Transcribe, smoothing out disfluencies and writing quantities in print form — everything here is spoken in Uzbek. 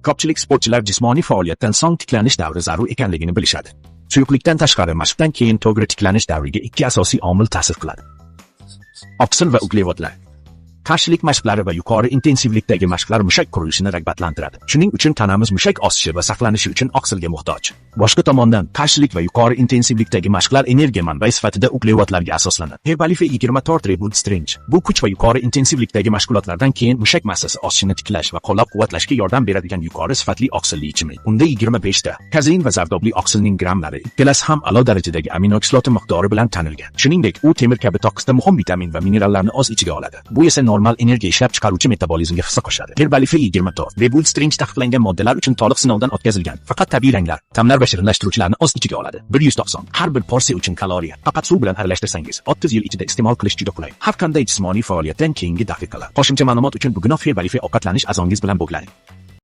Ko'pchilik sportchilar jismoniy faoliyatdan so'ng tiklanish davri zarur ekanligini bilishadi. Suyuqlikdan tashqari mashqdan keyin to'g'ri tiklanish davriga ikki asosiy omil ta'sir qiladi. Oksil va uglevodlar. Qarshilik mashqlari va yuqori intensivlikdagi mashqlar mushak qurilishini rag'batlantiradi. Shuning uchun tanamiz mushak osishi va saqlanishi uchun oksilga muhtoj. Boshqa tomondan, qarshilik va yuqori intensivlikdagi mashqlar energiya manbai sifatida uglevodlarga asoslanadi. Herbalife 24 Reboot Strength bu kuch va yuqori intensivlikdagi mashg'ulotlardan keyin mushak massasi osishini tiklash va qo'llab-quvvatlashga yordam beradigan yuqori sifatli oksilli ichimlik. Unda 25 ta kazein va zardobli oksilning grammlari ikkalasi ham a'lo darajadagi aminokislota miqdori bilan tanilgan. Shuningdek, u temir kabi to'qqizta muhim vitamin va minerallarni o'z ichiga oladi. Bu esa normal energiya ishlab chiqaruvchi metabolizmga hissa qo'shadi. Herbalife 24 Reboot Strength taqiqlangan moddalar uchun to'liq sinovdan o'tkazilgan. Faqat tabiiy ranglar, ta'mlar va shirinlashtiruvchilarni o'z ichiga oladi. 190 har bir porsiya uchun kaloriya. Faqat suv bilan aralashtirsangiz, 30 yil ichida iste'mol qilish juda qulay. Har qanday jismoniy faoliyatdan keyingi daqiqalar. Qo'shimcha ma'lumot uchun bugun Herbalife ovqatlanish azongiz bilan bog'laning.